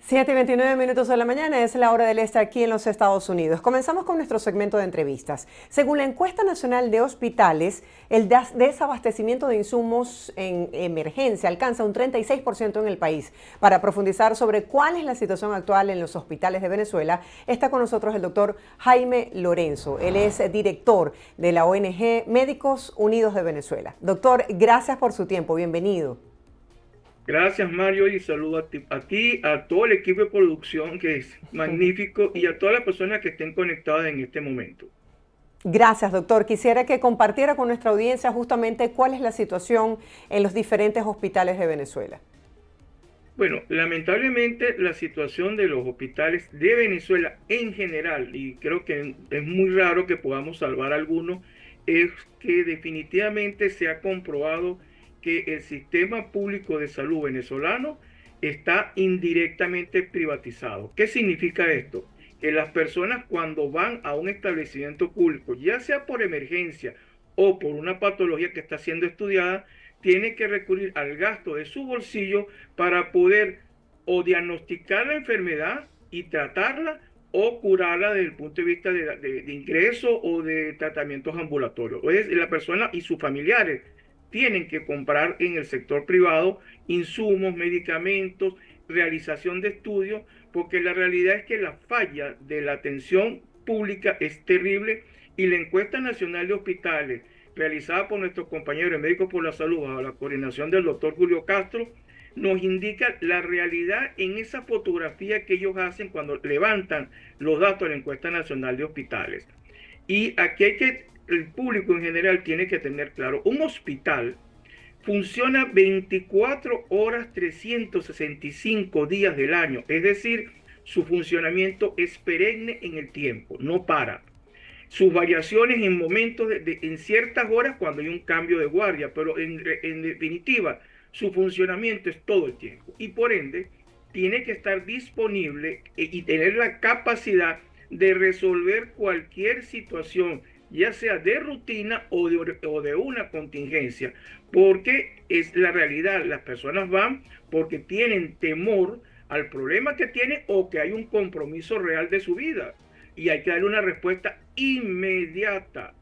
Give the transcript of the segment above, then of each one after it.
7:29 de la mañana es la hora del este aquí en los Estados Unidos. Comenzamos con nuestro segmento de entrevistas. Según la encuesta nacional de hospitales, el desabastecimiento de insumos en emergencia alcanza un 36% en el país. Para profundizar sobre cuál es la situación actual en los hospitales de Venezuela, está con nosotros el doctor Jaime Lorenzo. Él es director de la ONG Médicos Unidos de Venezuela. Doctor, gracias por su tiempo. Bienvenido. Gracias, Mario, y saludo a ti, a todo el equipo de producción que es magnífico y a todas las personas que estén conectadas en este momento. Gracias, doctor. Quisiera que compartiera con nuestra audiencia justamente cuál es la situación en los diferentes hospitales de Venezuela. Bueno, lamentablemente la situación de los hospitales de Venezuela en general, y creo que es muy raro que podamos salvar algunos, es que definitivamente se ha comprobado que el sistema público de salud venezolano está indirectamente privatizado. ¿Qué significa esto? Que las personas cuando van a un establecimiento público, ya sea por emergencia o por una patología que está siendo estudiada, tienen que recurrir al gasto de su bolsillo para poder o diagnosticar la enfermedad y tratarla o curarla desde el punto de vista de ingreso o de tratamientos ambulatorios. Es la persona y sus familiares tienen que comprar en el sector privado insumos, medicamentos, realización de estudios, porque la realidad es que la falla de la atención pública es terrible y la encuesta nacional de hospitales realizada por nuestros compañeros de Médicos por la Salud bajo la coordinación del doctor Julio Castro nos indica la realidad en esa fotografía que ellos hacen cuando levantan los datos de la encuesta nacional de hospitales. Y aquí el público en general tiene que tener claro, un hospital funciona 24 horas 365 días del año, es decir, su funcionamiento es perenne en el tiempo, no para. Sus variaciones en momentos, en ciertas horas cuando hay un cambio de guardia, pero en definitiva, su funcionamiento es todo el tiempo. Y por ende, tiene que estar disponible y tener la capacidad de resolver cualquier situación, ya sea de rutina o de una contingencia, porque es la realidad, las personas van porque tienen temor al problema que tienen o que hay un compromiso real de su vida y hay que darle una respuesta inmediata.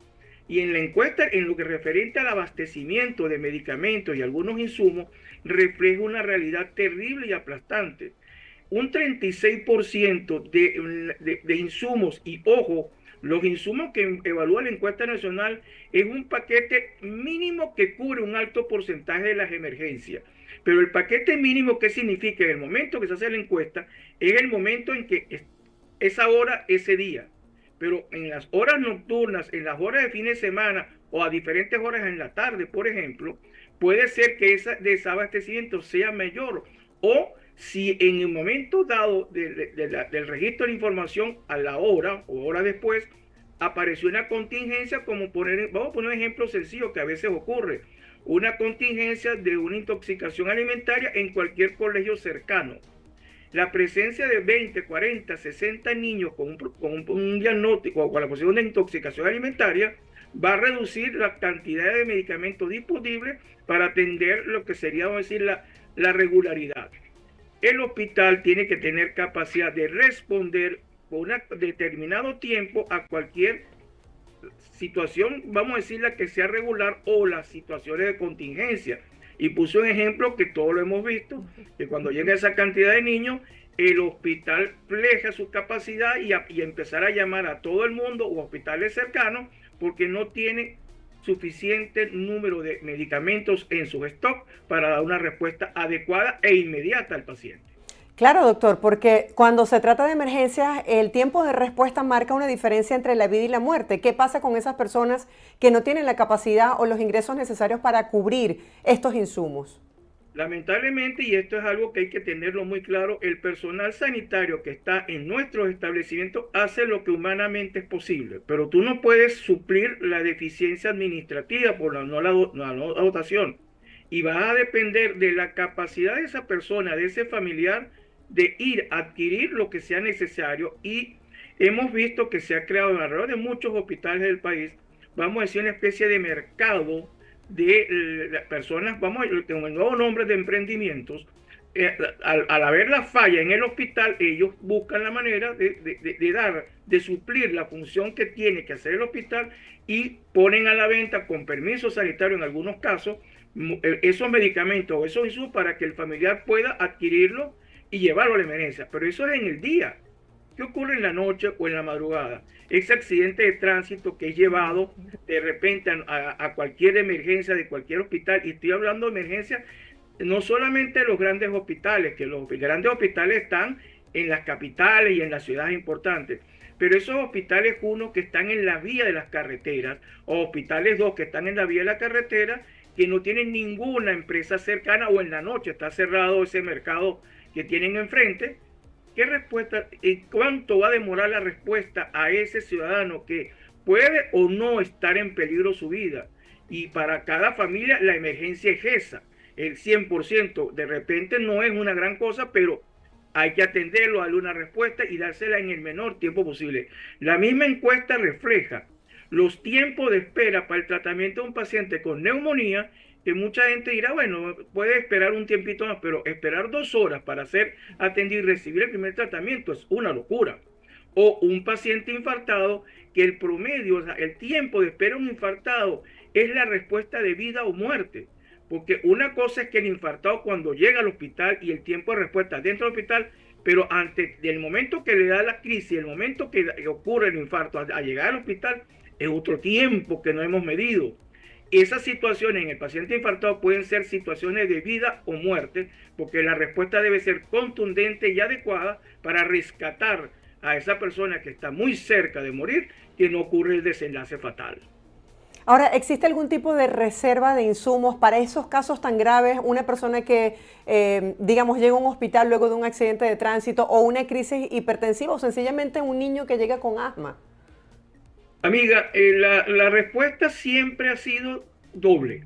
Y en la encuesta, en lo que referente al abastecimiento de medicamentos y algunos insumos, refleja una realidad terrible y aplastante. Un 36% de insumos, y ojo, los insumos que evalúa la encuesta nacional es un paquete mínimo que cubre un alto porcentaje de las emergencias. Pero el paquete mínimo, ¿qué significa? En el momento que se hace la encuesta, es el momento en que esa hora, ese día. Pero en las horas nocturnas, en las horas de fin de semana o a diferentes horas en la tarde, por ejemplo, puede ser que ese desabastecimiento sea mayor. O si en el momento dado del registro de información a la hora o hora después apareció una contingencia, como vamos a poner un ejemplo sencillo que a veces ocurre, una contingencia de una intoxicación alimentaria en cualquier colegio cercano. La presencia de 20, 40, 60 niños con un diagnóstico o con la posibilidad de intoxicación alimentaria va a reducir la cantidad de medicamentos disponibles para atender lo que sería, vamos a decir, la regularidad. El hospital tiene que tener capacidad de responder por un determinado tiempo a cualquier situación, vamos a decir, la que sea regular o las situaciones de contingencia. Y puse un ejemplo que todos lo hemos visto, que cuando llega esa cantidad de niños, el hospital pleja su capacidad y empezar a llamar a todo el mundo o hospitales cercanos porque no tiene suficiente número de medicamentos en su stock para dar una respuesta adecuada e inmediata al paciente. Claro, doctor, porque cuando se trata de emergencias, el tiempo de respuesta marca una diferencia entre la vida y la muerte. ¿Qué pasa con esas personas que no tienen la capacidad o los ingresos necesarios para cubrir estos insumos? Lamentablemente, y esto es algo que hay que tenerlo muy claro, el personal sanitario que está en nuestros establecimientos hace lo que humanamente es posible, pero tú no puedes suplir la deficiencia administrativa por la no dotación. Y va a depender de la capacidad de esa persona, de ese familiar, de ir a adquirir lo que sea necesario. Y hemos visto que se ha creado alrededor de muchos hospitales del país, vamos a decir, una especie de mercado de personas, vamos a con el nuevo nombre de emprendimientos, al haber la falla en el hospital, ellos buscan la manera de suplir la función que tiene que hacer el hospital y ponen a la venta con permiso sanitario en algunos casos esos medicamentos o esos insumos para que el familiar pueda adquirirlo y llevarlo a la emergencia. Pero eso es en el día. ¿Qué ocurre en la noche o en la madrugada? Ese accidente de tránsito que es llevado de repente a cualquier emergencia de cualquier hospital, y estoy hablando de emergencias no solamente los grandes hospitales, que los grandes hospitales están en las capitales y en las ciudades importantes, pero esos hospitales, uno, que están en la vía de las carreteras, o hospitales, dos, que están en la vía de la carretera, que no tienen ninguna empresa cercana, o en la noche está cerrado ese mercado que tienen enfrente. ¿Qué respuesta y cuánto va a demorar la respuesta a ese ciudadano que puede o no estar en peligro su vida? Y para cada familia la emergencia es esa, el 100%. De repente no es una gran cosa, pero hay que atenderlo, darle una respuesta y dársela en el menor tiempo posible. La misma encuesta refleja los tiempos de espera para el tratamiento de un paciente con neumonía, que mucha gente dirá, bueno, puede esperar un tiempito más, pero esperar 2 horas para ser atendido y recibir el primer tratamiento es una locura. O un paciente infartado, que el promedio, o sea, el tiempo de espera de un infartado es la respuesta de vida o muerte. Porque una cosa es que el infartado cuando llega al hospital y el tiempo de respuesta dentro del hospital, pero antes del momento que le da la crisis, el momento que ocurre el infarto a llegar al hospital, es otro tiempo que no hemos medido. Esas situaciones en el paciente infartado pueden ser situaciones de vida o muerte, porque la respuesta debe ser contundente y adecuada para rescatar a esa persona que está muy cerca de morir, que no ocurre el desenlace fatal. Ahora, ¿existe algún tipo de reserva de insumos para esos casos tan graves? Una persona que, digamos, llega a un hospital luego de un accidente de tránsito o una crisis hipertensiva, o sencillamente un niño que llega con asma. Amiga, la respuesta siempre ha sido doble.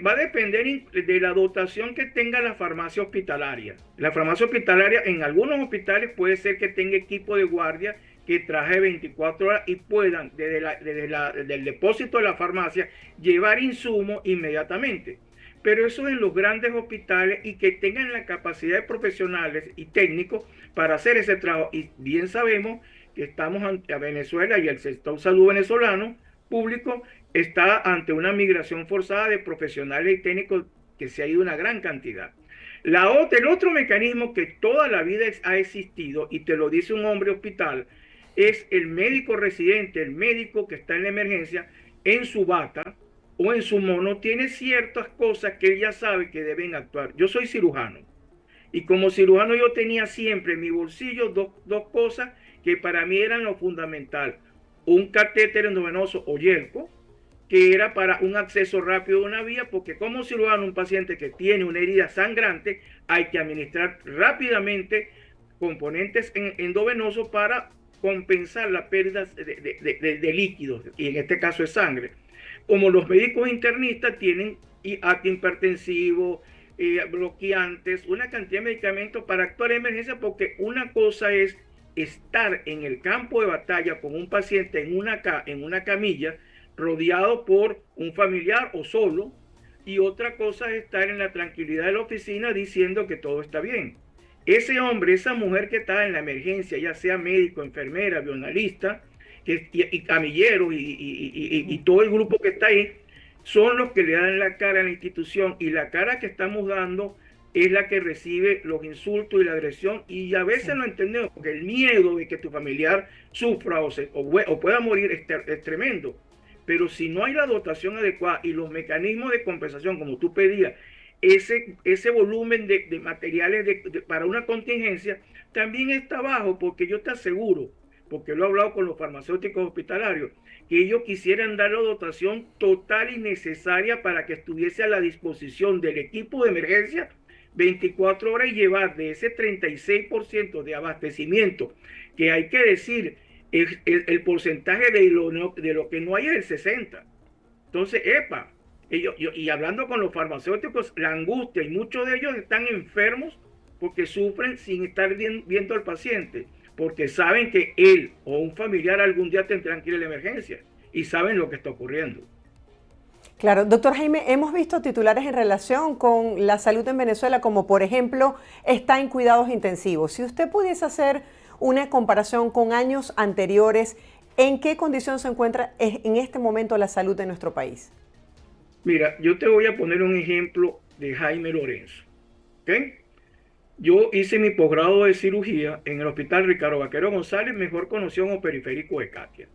Va a depender de la dotación que tenga la farmacia hospitalaria. La farmacia hospitalaria en algunos hospitales puede ser que tenga equipo de guardia que traje 24 horas y puedan desde el depósito de la farmacia llevar insumos inmediatamente. Pero eso en los grandes hospitales, y que tengan la capacidad de profesionales y técnicos para hacer ese trabajo. Y bien sabemos que estamos ante Venezuela, y el sector salud venezolano público está ante una migración forzada de profesionales y técnicos que se ha ido una gran cantidad. El otro mecanismo que toda la vida ha existido, y te lo dice un hombre hospital, es el médico residente, el médico que está en la emergencia, en su bata o en su mono, tiene ciertas cosas que él ya sabe que deben actuar. Yo soy cirujano, y como cirujano yo tenía siempre en mi bolsillo dos cosas que para mí eran lo fundamental. Un catéter endovenoso o yelco, que era para un acceso rápido de una vía, porque como cirujano, un paciente que tiene una herida sangrante, hay que administrar rápidamente componentes endovenosos para compensar la pérdida de líquidos, y en este caso es sangre. Como los médicos internistas tienen antihipertensivos, bloqueantes, una cantidad de medicamentos para actuar en emergencia, porque una cosa es estar en el campo de batalla con un paciente en una camilla, rodeado por un familiar o solo, y otra cosa es estar en la tranquilidad de la oficina diciendo que todo está bien. Ese hombre, esa mujer que está en la emergencia, ya sea médico, enfermera, bioanalista, y camilleros y todo el grupo que está ahí, son los que le dan la cara a la institución, y la cara que estamos dando es la que recibe los insultos y la agresión, y a veces no entendemos, porque el miedo de que tu familiar sufra o pueda morir es tremendo. Pero si no hay la dotación adecuada y los mecanismos de compensación, como tú pedías, ese volumen de materiales para una contingencia también está bajo, porque yo te aseguro, porque lo he hablado con los farmacéuticos hospitalarios, que ellos quisieran dar la dotación total y necesaria para que estuviese a la disposición del equipo de emergencia 24 horas, y llevar de ese 36% de abastecimiento, que hay que decir, el porcentaje de lo que no hay es el 60%. Entonces, y hablando con los farmacéuticos, la angustia, y muchos de ellos están enfermos porque sufren sin estar viendo al paciente, porque saben que él o un familiar algún día tendrán que ir a la emergencia, y saben lo que está ocurriendo. Claro, doctor Jaime, hemos visto titulares en relación con la salud en Venezuela, como por ejemplo, está en cuidados intensivos. Si usted pudiese hacer una comparación con años anteriores, ¿en qué condición se encuentra en este momento la salud de nuestro país? Mira, yo te voy a poner un ejemplo de Jaime Lorenzo. ¿Ok? Yo hice mi posgrado de cirugía en el Hospital Ricardo Vaquero González, mejor conocido como Periférico de Catia.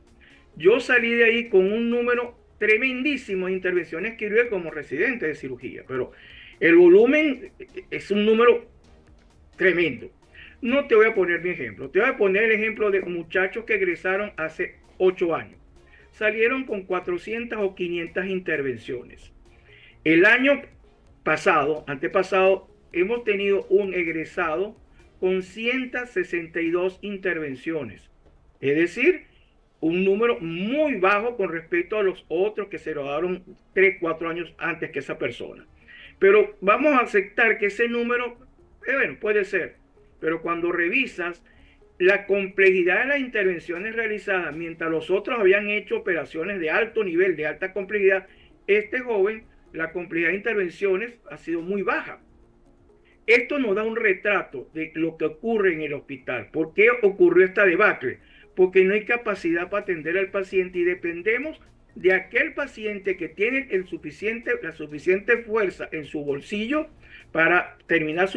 Yo salí de ahí con un número tremendísimo de intervenciones quirúrgicas como residente de cirugía, pero el volumen es un número tremendo. No te voy a poner mi ejemplo, te voy a poner el ejemplo de muchachos que egresaron hace 8 años. Salieron con 400 o 500 intervenciones. El año pasado, antepasado, hemos tenido un egresado con 162 intervenciones. Es decir, un número muy bajo con respecto a los otros que se graduaron 3, 4 años antes que esa persona. Pero vamos a aceptar que ese número, bueno, puede ser, pero cuando revisas la complejidad de las intervenciones realizadas, mientras los otros habían hecho operaciones de alto nivel, de alta complejidad, este joven, la complejidad de intervenciones ha sido muy baja. Esto nos da un retrato de lo que ocurre en el hospital. ¿Por qué ocurrió esta debacle? Porque no hay capacidad para atender al paciente y dependemos de aquel paciente que tiene la suficiente fuerza en su bolsillo para terminar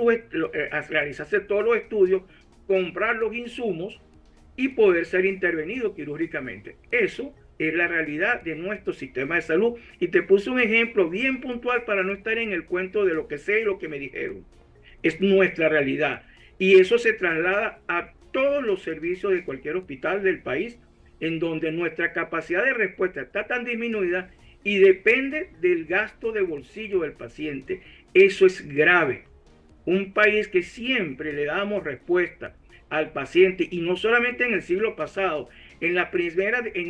realizarse todos los estudios, comprar los insumos y poder ser intervenido quirúrgicamente. Eso es la realidad de nuestro sistema de salud. Y te puse un ejemplo bien puntual para no estar en el cuento de lo que sé y lo que me dijeron. Es nuestra realidad. Y eso se traslada a todos los servicios de cualquier hospital del país, en donde nuestra capacidad de respuesta está tan disminuida y depende del gasto de bolsillo del paciente. Eso es grave. Un país que siempre le damos respuesta al paciente, y no solamente en el siglo pasado, en el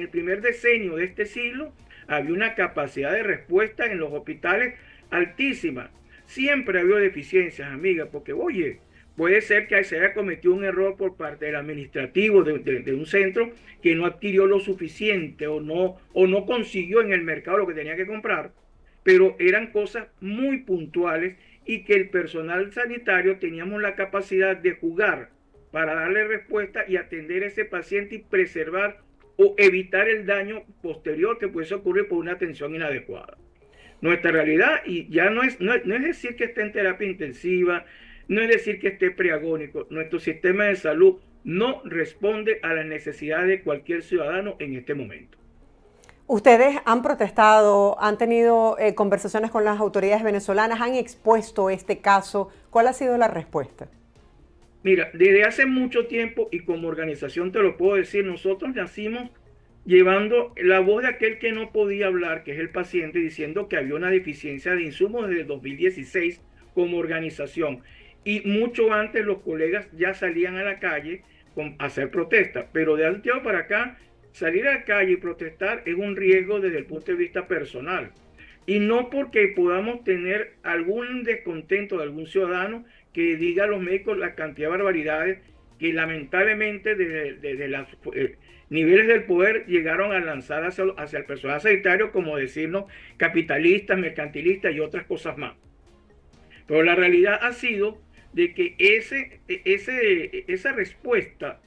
primer decenio de este siglo, había una capacidad de respuesta en los hospitales altísima. Siempre ha habido deficiencias, amiga, porque, oye, puede ser que se haya cometido un error por parte del administrativo de un centro que no adquirió lo suficiente o no consiguió en el mercado lo que tenía que comprar, pero eran cosas muy puntuales y que el personal sanitario teníamos la capacidad de jugar para darle respuesta y atender a ese paciente y preservar o evitar el daño posterior que puede ocurrir por una atención inadecuada. Nuestra realidad, y ya no es decir que esté en terapia intensiva, no es decir que esté preagónico, nuestro sistema de salud no responde a las necesidades de cualquier ciudadano en este momento. Ustedes han protestado, han tenido conversaciones con las autoridades venezolanas, han expuesto este caso. ¿Cuál ha sido la respuesta? Mira, desde hace mucho tiempo, y como organización te lo puedo decir, nosotros nacimos llevando la voz de aquel que no podía hablar, que es el paciente, diciendo que había una deficiencia de insumos desde 2016 como organización. Y mucho antes los colegas ya salían a la calle a hacer protestas, pero de un tiempo para acá, salir a la calle y protestar es un riesgo desde el punto de vista personal. Y no porque podamos tener algún descontento de algún ciudadano que diga a los médicos la cantidad de barbaridades que lamentablemente desde los niveles del poder llegaron a lanzar hacia el personal sanitario, como decirnos capitalistas, mercantilistas y otras cosas más. Pero la realidad ha sido de que esa respuesta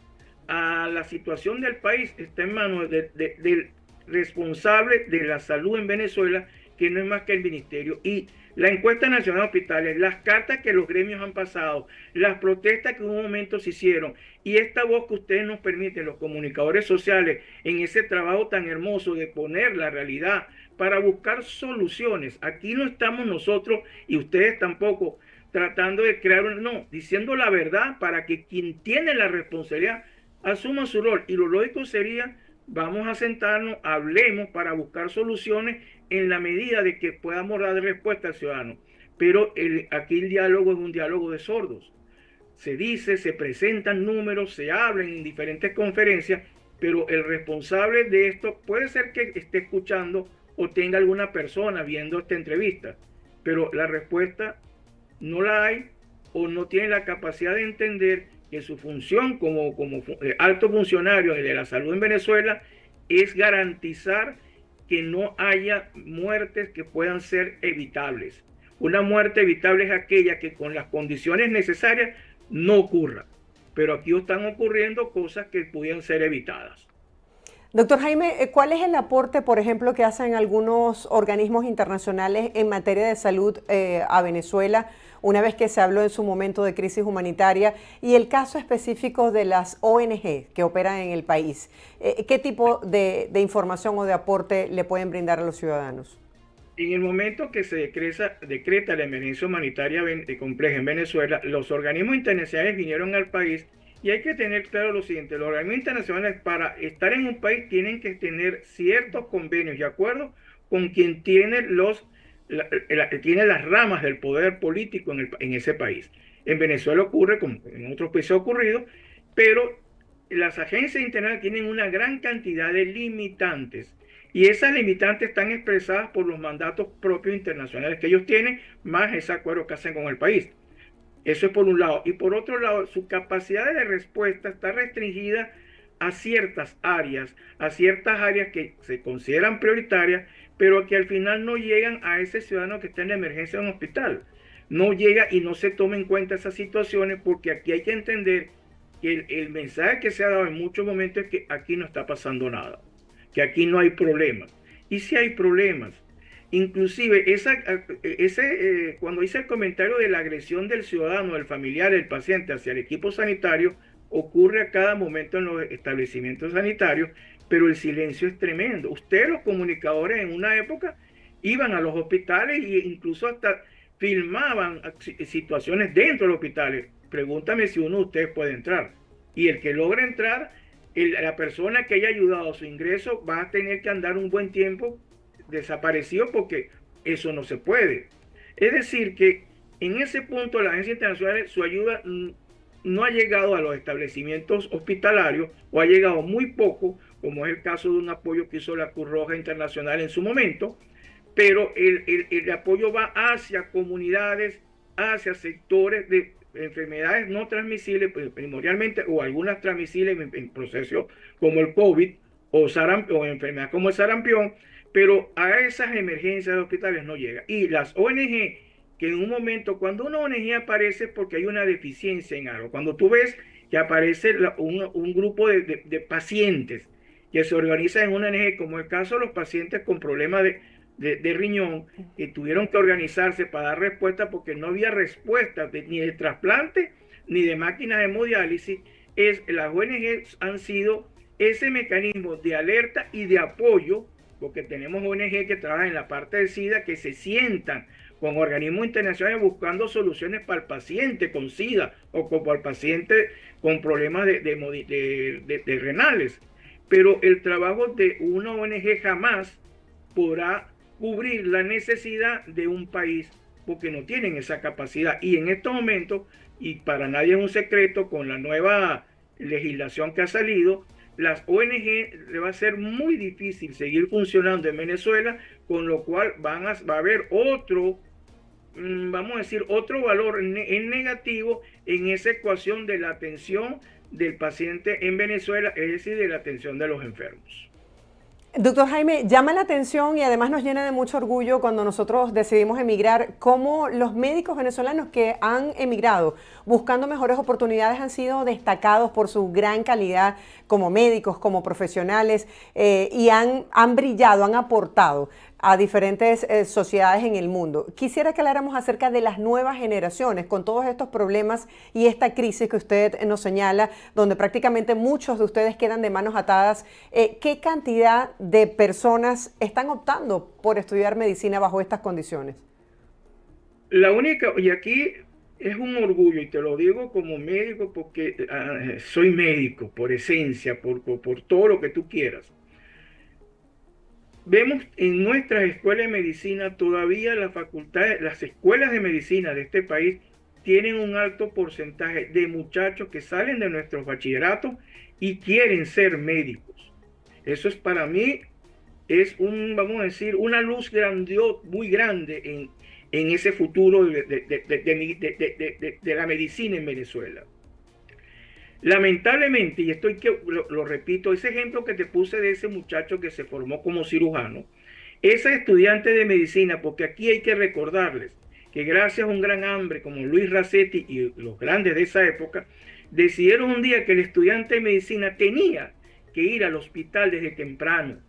a la situación del país está en manos del responsable de la salud en Venezuela, que no es más que el ministerio. Y la encuesta nacional de hospitales, las cartas que los gremios han pasado, las protestas que en un momento se hicieron, y esta voz que ustedes nos permiten, los comunicadores sociales, en ese trabajo tan hermoso de poner la realidad para buscar soluciones. Aquí no estamos nosotros, y ustedes tampoco, tratando de crear diciendo la verdad para que quien tiene la responsabilidad asuma su rol. Y lo lógico sería, vamos a sentarnos, hablemos para buscar soluciones en la medida de que podamos dar respuesta al ciudadano. Pero aquí el diálogo es un diálogo de sordos. Se dice, se presentan números, se hablan en diferentes conferencias, pero el responsable de esto puede ser que esté escuchando o tenga alguna persona viendo esta entrevista, pero la respuesta no la hay o no tiene la capacidad de entender que su función como alto funcionario de la salud en Venezuela es garantizar que no haya muertes que puedan ser evitables. Una muerte evitable es aquella que con las condiciones necesarias no ocurra. Pero aquí están ocurriendo cosas que pudieran ser evitadas. Doctor Jaime, ¿cuál es el aporte, por ejemplo, que hacen algunos organismos internacionales en materia de salud a Venezuela, una vez que se habló en su momento de crisis humanitaria, y el caso específico de las ONG que operan en el país? ¿Qué tipo de información o de aporte le pueden brindar a los ciudadanos? En el momento que se decreta la emergencia humanitaria compleja en Venezuela, los organismos internacionales vinieron al país y hay que tener claro lo siguiente: los organismos internacionales para estar en un país tienen que tener ciertos convenios y acuerdos con quien tiene, tiene las ramas del poder político en ese país. En Venezuela ocurre, como en otros países ha ocurrido, pero las agencias internacionales tienen una gran cantidad de limitantes. Y esas limitantes están expresadas por los mandatos propios internacionales que ellos tienen, más ese acuerdo que hacen con el país. Eso es por un lado. Y por otro lado, su capacidad de respuesta está restringida a ciertas áreas que se consideran prioritarias, pero que al final no llegan a ese ciudadano que está en la emergencia en un hospital. No llega y no se toma en cuenta esas situaciones, porque aquí hay que entender que el mensaje que se ha dado en muchos momentos es que aquí no está pasando nada, que aquí no hay problemas. Y si hay problemas, inclusive cuando hice el comentario de la agresión del ciudadano, del familiar, del paciente hacia el equipo sanitario, ocurre a cada momento en los establecimientos sanitarios, pero el silencio es tremendo. Ustedes, los comunicadores, en una época iban a los hospitales e incluso hasta filmaban situaciones dentro de los hospitales. Pregúntame si uno de ustedes puede entrar. Y el que logra entrar, la persona que haya ayudado a su ingreso va a tener que andar un buen tiempo desaparecido, porque eso no se puede. Es decir, que en ese punto la agencia internacional, su ayuda no ha llegado a los establecimientos hospitalarios, o ha llegado muy poco, como es el caso de un apoyo que hizo la Cruz Roja Internacional en su momento, pero el apoyo va hacia comunidades, hacia sectores de enfermedades no transmisibles, primordialmente, o algunas transmisibles en procesos como el COVID o enfermedades como el sarampión, pero a esas emergencias de hospitales no llega. Y las ONG, que en un momento, cuando una ONG aparece es porque hay una deficiencia en algo. Cuando tú ves que aparece un grupo de pacientes que se organizan en una ONG, como el caso de los pacientes con problemas de riñón, que tuvieron que organizarse para dar respuesta porque no había respuesta ni de trasplante ni de máquinas de hemodiálisis, las ONG han sido ese mecanismo de alerta y de apoyo, porque tenemos ONG que trabajan en la parte de SIDA, que se sientan con organismos internacionales buscando soluciones para el paciente con SIDA o para el paciente con problemas de renales. Pero el trabajo de una ONG jamás podrá cubrir la necesidad de un país, porque no tienen esa capacidad. Y en estos momentos, y para nadie es un secreto, con la nueva legislación que ha salido, las ONG le va a ser muy difícil seguir funcionando en Venezuela, con lo cual va a haber otro, vamos a decir, otro valor en negativo en esa ecuación de la atención del paciente en Venezuela, es decir, de la atención de los enfermos. Doctor Jaime, llama la atención y además nos llena de mucho orgullo cuando nosotros decidimos emigrar, cómo los médicos venezolanos que han emigrado buscando mejores oportunidades han sido destacados por su gran calidad como médicos, como profesionales, y han brillado, han aportado a diferentes sociedades en el mundo. Quisiera que habláramos acerca de las nuevas generaciones con todos estos problemas y esta crisis que usted nos señala, donde prácticamente muchos de ustedes quedan de manos atadas. ¿Qué cantidad de personas están optando por estudiar medicina bajo estas condiciones? La única, y aquí es un orgullo, y te lo digo como médico, porque soy médico por esencia, por todo lo que tú quieras. Vemos en nuestras escuelas de medicina todavía las escuelas de medicina de este país tienen un alto porcentaje de muchachos que salen de nuestros bachilleratos y quieren ser médicos. Eso es, para mí, vamos a decir, una luz muy grande en ese futuro de la medicina en Venezuela. Lamentablemente, y lo repito, ese ejemplo que te puse de ese muchacho que se formó como cirujano, Esa estudiante de medicina, porque aquí hay que recordarles que gracias a un gran hambre como Luis Racetti y los grandes de esa época, decidieron un día que el estudiante de medicina tenía que ir al hospital desde temprano.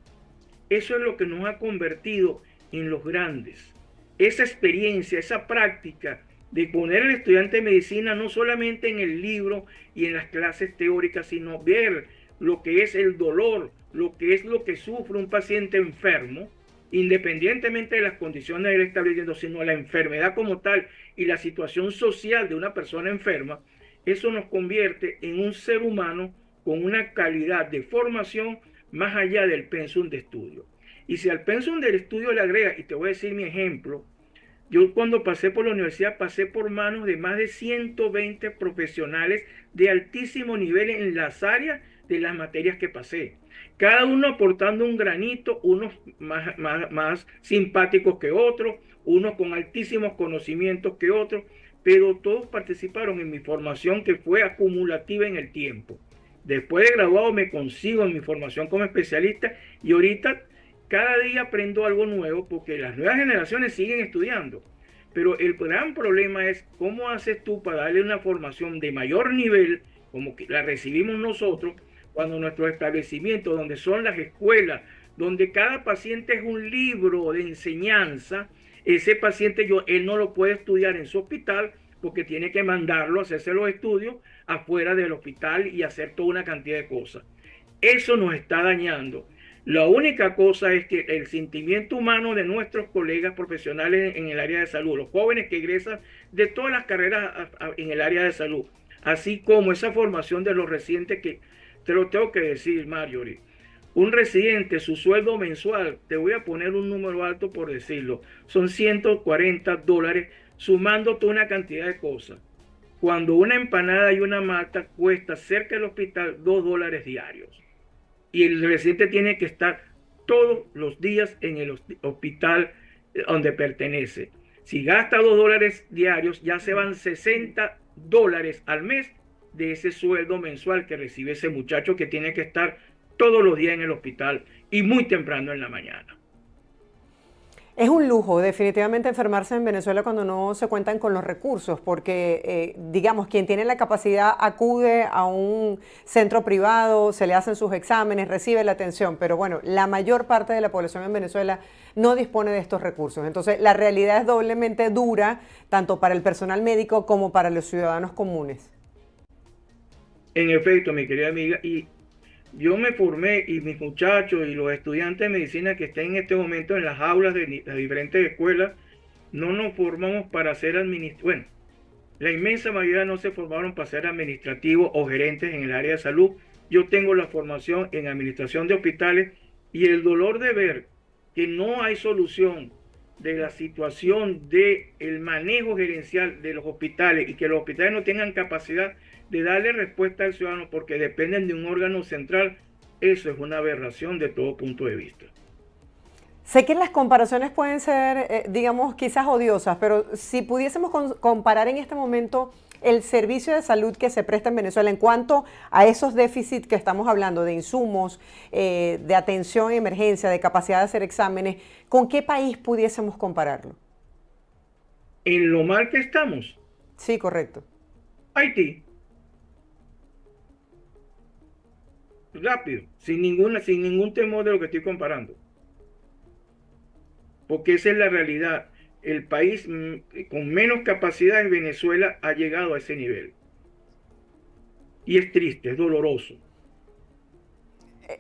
Eso es lo que nos ha convertido en los grandes. Esa experiencia, esa práctica de poner al estudiante de medicina no solamente en el libro y en las clases teóricas, sino ver lo que es el dolor, lo que sufre un paciente enfermo, independientemente de las condiciones del establecimiento, sino la enfermedad como tal y la situación social de una persona enferma, eso nos convierte en un ser humano con una calidad de formación más allá del pensum de estudio. Y si al pensum del estudio le agrega, y te voy a decir mi ejemplo, yo cuando pasé por la universidad pasé por manos de más de 120 profesionales de altísimo nivel en las áreas de las materias que pasé. Cada uno aportando un granito, unos más simpáticos que otros, unos con altísimos conocimientos que otros, pero todos participaron en mi formación que fue acumulativa en el tiempo. Después de graduado me consigo en mi formación como especialista y ahorita cada día aprendo algo nuevo porque las nuevas generaciones siguen estudiando. Pero el gran problema es cómo haces tú para darle una formación de mayor nivel, como que la recibimos nosotros, cuando nuestros establecimientos, donde son las escuelas, donde cada paciente es un libro de enseñanza, ese paciente él no lo puede estudiar en su hospital porque tiene que mandarlo a hacerse los estudios afuera del hospital y hacer toda una cantidad de cosas. Eso nos está dañando. La única cosa es que el sentimiento humano de nuestros colegas profesionales en el área de salud, los jóvenes que egresan de todas las carreras en el área de salud, así como esa formación de los residentes que, te lo tengo que decir, Marjorie, un residente, su sueldo mensual, te voy a poner un número alto por decirlo, son $140, sumando toda una cantidad de cosas. Cuando una empanada y una malta cuesta cerca del hospital $2 diarios y el residente tiene que estar todos los días en el hospital donde pertenece. Si gasta $2 diarios, ya se van $60 al mes de ese sueldo mensual que recibe ese muchacho que tiene que estar todos los días en el hospital y muy temprano en la mañana. Es un lujo, definitivamente, enfermarse en Venezuela cuando no se cuentan con los recursos, porque, digamos, quien tiene la capacidad acude a un centro privado, se le hacen sus exámenes, recibe la atención, pero bueno, la mayor parte de la población en Venezuela no dispone de estos recursos. Entonces, la realidad es doblemente dura, tanto para el personal médico como para los ciudadanos comunes. En efecto, mi querida amiga, y yo me formé y mis muchachos y los estudiantes de medicina que estén en este momento en las aulas de las diferentes escuelas, no nos formamos para ser administrativos. Bueno, la inmensa mayoría no se formaron para ser administrativos o gerentes en el área de salud. Yo tengo la formación en administración de hospitales y el dolor de ver que no hay solución de la situación del manejo gerencial de los hospitales y que los hospitales no tengan capacidad de darle respuesta al ciudadano porque dependen de un órgano central, eso es una aberración de todo punto de vista. Sé que las comparaciones pueden ser, digamos, quizás odiosas, pero si pudiésemos comparar en este momento el servicio de salud que se presta en Venezuela en cuanto a esos déficits que estamos hablando, de insumos, de atención en emergencia, de capacidad de hacer exámenes, ¿con qué país pudiésemos compararlo? En lo mal que estamos, Sí, correcto. Haití, rápido, sin ningún temor de lo que estoy comparando. Porque esa es la realidad. El país con menos capacidades, Venezuela, ha llegado a ese nivel. Y es triste, es doloroso.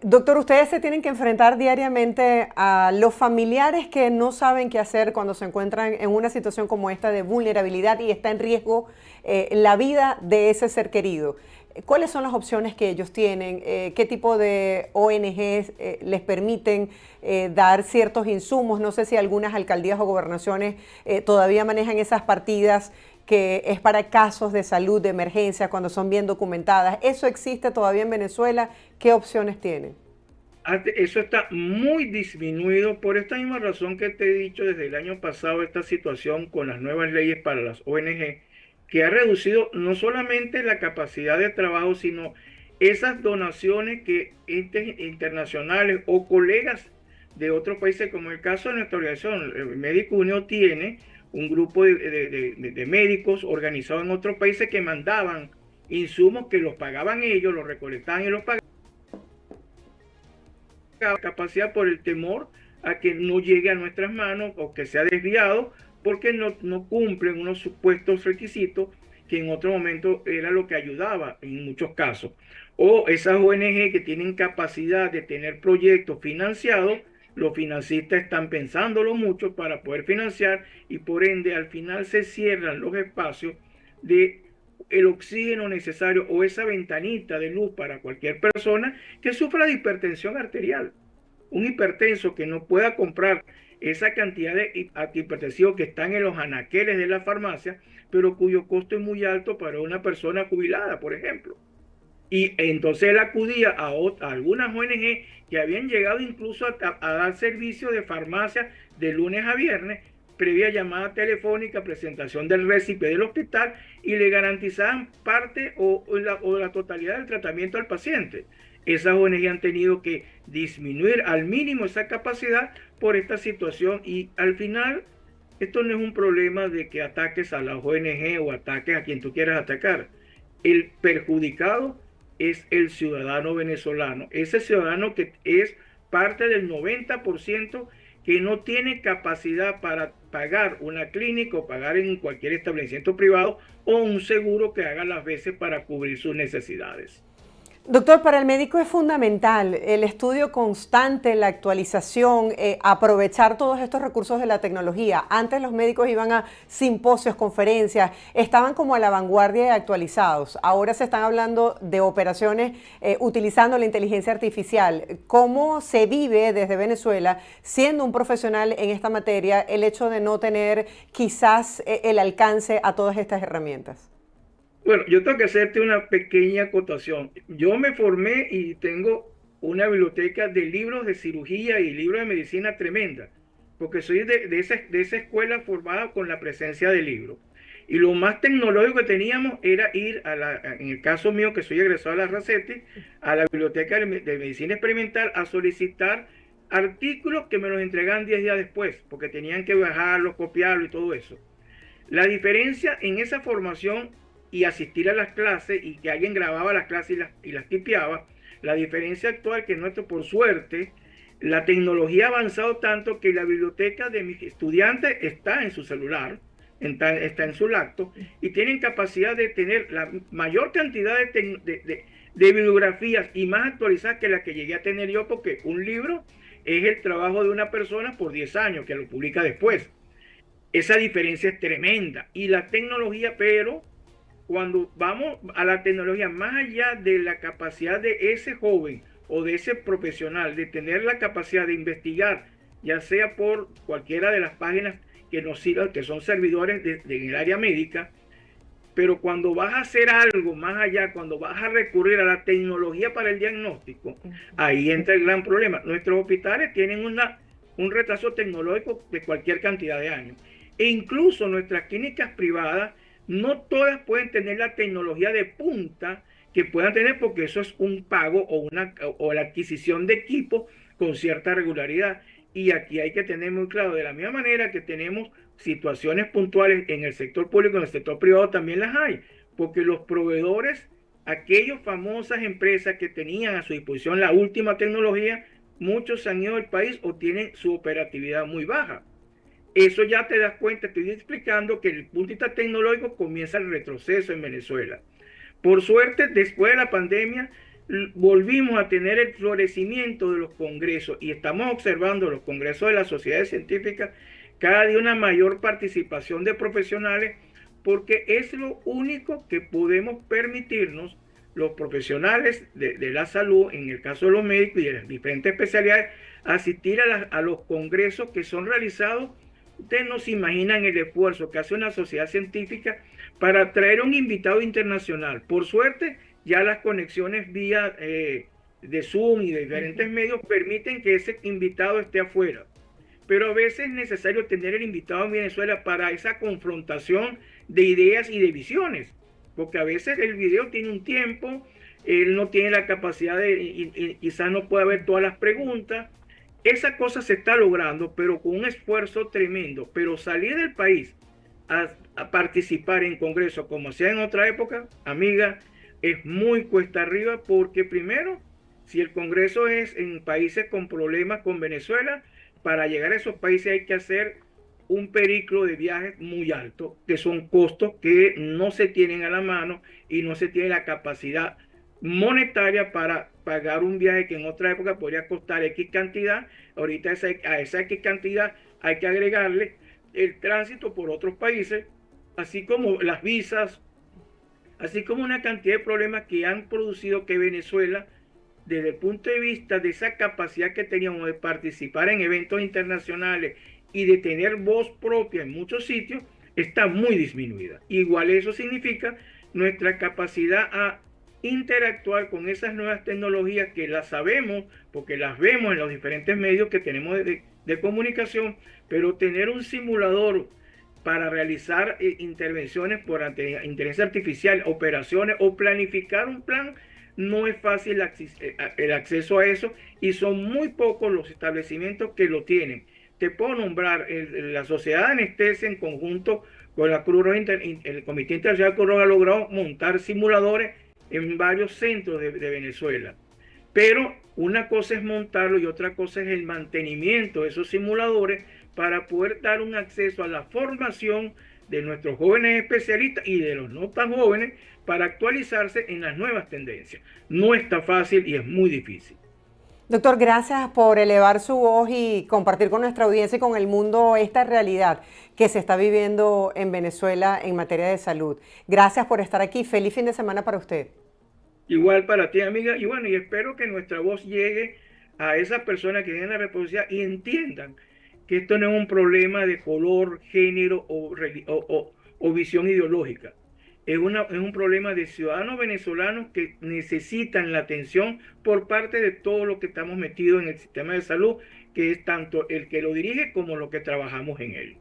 Doctor, ustedes se tienen que enfrentar diariamente a los familiares que no saben qué hacer cuando se encuentran en una situación como esta de vulnerabilidad y está en riesgo la vida de ese ser querido. ¿Cuáles son las opciones que ellos tienen? ¿Qué tipo de ONGs les permiten dar ciertos insumos? No sé si algunas alcaldías o gobernaciones todavía manejan esas partidas que es para casos de salud, de emergencia, cuando son bien documentadas. ¿Eso existe todavía en Venezuela? ¿Qué opciones tienen? Eso está muy disminuido por esta misma razón que te he dicho desde el año pasado, esta situación con las nuevas leyes para las ONG, que ha reducido no solamente la capacidad de trabajo, sino esas donaciones que entes internacionales o colegas de otros países, como el caso de nuestra organización. Médico Unión tiene un grupo de médicos organizados en otros países que mandaban insumos que los pagaban ellos, los recolectaban y los pagaban capacidad por el temor a que no llegue a nuestras manos o que sea desviado porque no cumplen unos supuestos requisitos que en otro momento era lo que ayudaba en muchos casos. O esas ONG que tienen capacidad de tener proyectos financiados, los financistas están pensándolo mucho para poder financiar y por ende al final se cierran los espacios de el oxígeno necesario o esa ventanita de luz para cualquier persona que sufra de hipertensión arterial. Un hipertenso que no pueda comprar esa cantidad de antihipertensivos que están en los anaqueles de la farmacia, pero cuyo costo es muy alto para una persona jubilada, por ejemplo. Y entonces él acudía a algunas ONG que habían llegado incluso a dar servicio de farmacia de lunes a viernes, previa llamada telefónica, presentación del récipe del hospital y le garantizaban parte o la totalidad del tratamiento al paciente. Esas ONG han tenido que disminuir al mínimo esa capacidad por esta situación y al final esto no es un problema de que ataques a las ONG o ataques a quien tú quieras atacar. El perjudicado es el ciudadano venezolano, ese ciudadano que es parte del 90% que no tiene capacidad para pagar una clínica o pagar en cualquier establecimiento privado o un seguro que haga las veces para cubrir sus necesidades. Doctor, para el médico es fundamental el estudio constante, la actualización, aprovechar todos estos recursos de la tecnología. Antes los médicos iban a simposios, conferencias, estaban como a la vanguardia y actualizados. Ahora se están hablando de operaciones utilizando la inteligencia artificial. ¿Cómo se vive desde Venezuela, siendo un profesional en esta materia, el hecho de no tener quizás el alcance a todas estas herramientas? Bueno, yo tengo que hacerte una pequeña acotación. Yo me formé y tengo una biblioteca de libros de cirugía y libros de medicina tremenda, porque soy de esa escuela formada con la presencia de libros. Y lo más tecnológico que teníamos era ir en el caso mío, que soy egresado de la RACETI, a la biblioteca de medicina experimental a solicitar artículos que me los entregaban 10 días después, porque tenían que bajarlos, copiarlo y todo eso. La diferencia en esa formación y asistir a las clases y que alguien grababa las clases y las tipeaba, la diferencia actual que nuestro, por suerte, la tecnología ha avanzado tanto que la biblioteca de mis estudiantes está en su celular, está en su laptop y tienen capacidad de tener la mayor cantidad de bibliografías y más actualizadas que la que llegué a tener yo, porque un libro es el trabajo de una persona por 10 años que lo publica después. Esa diferencia es tremenda y la tecnología, pero cuando vamos a la tecnología, más allá de la capacidad de ese joven o de ese profesional, de tener la capacidad de investigar, ya sea por cualquiera de las páginas que nos sirvan, que son servidores en el área médica, pero cuando vas a hacer algo más allá, cuando vas a recurrir a la tecnología para el diagnóstico, ahí entra el gran problema. Nuestros hospitales tienen un retraso tecnológico de cualquier cantidad de años. E incluso nuestras clínicas privadas, no todas pueden tener la tecnología de punta que puedan tener porque eso es un pago o la adquisición de equipo con cierta regularidad. Y aquí hay que tener muy claro, de la misma manera que tenemos situaciones puntuales en el sector público, en el sector privado también las hay, porque los proveedores, aquellas famosas empresas que tenían a su disposición la última tecnología, muchos se han ido del país o tienen su operatividad muy baja. Eso ya te das cuenta, te estoy explicando que el punto de vista tecnológico comienza el retroceso en Venezuela. Por suerte, después de la pandemia, volvimos a tener el florecimiento de los congresos y estamos observando los congresos de las sociedades científicas cada día una mayor participación de profesionales porque es lo único que podemos permitirnos los profesionales de la salud, en el caso de los médicos y de las diferentes especialidades, asistir a los congresos que son realizados. Ustedes no se imaginan el esfuerzo que hace una sociedad científica para traer un invitado internacional. Por suerte, ya las conexiones vía de Zoom y de diferentes medios permiten que ese invitado esté afuera. Pero a veces es necesario tener el invitado en Venezuela para esa confrontación de ideas y de visiones. Porque a veces el video tiene un tiempo, él no tiene la capacidad y quizás no pueda ver todas las preguntas. Esa cosa se está logrando, pero con un esfuerzo tremendo. Pero salir del país a participar en congresos como hacía en otra época, amiga, es muy cuesta arriba porque primero, si el congreso es en países con problemas con Venezuela, para llegar a esos países hay que hacer un periplo de viajes muy alto, que son costos que no se tienen a la mano y no se tiene la capacidad monetaria para pagar un viaje que en otra época podría costar X cantidad. Ahorita a esa X cantidad hay que agregarle el tránsito por otros países, así como las visas, así como una cantidad de problemas que han producido que Venezuela, desde el punto de vista de esa capacidad que teníamos de participar en eventos internacionales y de tener voz propia en muchos sitios, está muy disminuida. Igual eso significa nuestra capacidad a interactuar con esas nuevas tecnologías que las sabemos, porque las vemos en los diferentes medios que tenemos de comunicación, pero tener un simulador para realizar intervenciones por inteligencia artificial, operaciones o planificar un plan, no es fácil el acceso a eso y son muy pocos los establecimientos que lo tienen. Te puedo nombrar la Sociedad de Anestesia en conjunto con la Cruz Roja, el Comité Internacional Cruz Roja ha logrado montar simuladores en varios centros de Venezuela. Pero una cosa es montarlo y otra cosa es el mantenimiento de esos simuladores para poder dar un acceso a la formación de nuestros jóvenes especialistas y de los no tan jóvenes para actualizarse en las nuevas tendencias. No está fácil y es muy difícil. Doctor, gracias por elevar su voz y compartir con nuestra audiencia y con el mundo esta realidad que se está viviendo en Venezuela en materia de salud. Gracias por estar aquí. Feliz fin de semana para usted. Igual para ti, amiga. Y bueno, y espero que nuestra voz llegue a esas personas que tienen la responsabilidad y entiendan que esto no es un problema de color, género o visión ideológica. Es un problema de ciudadanos venezolanos que necesitan la atención por parte de todos los que estamos metidos en el sistema de salud, que es tanto el que lo dirige como los que trabajamos en él.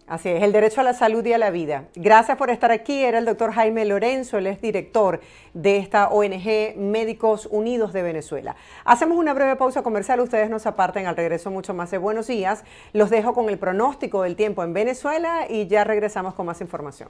Así es, el derecho a la salud y a la vida. Gracias por estar aquí. Era el doctor Jaime Lorenzo, él es director de esta ONG Médicos Unidos de Venezuela. Hacemos una breve pausa comercial, ustedes nos aparten, al regreso mucho más de Buenos Días. Los dejo con el pronóstico del tiempo en Venezuela y ya regresamos con más información.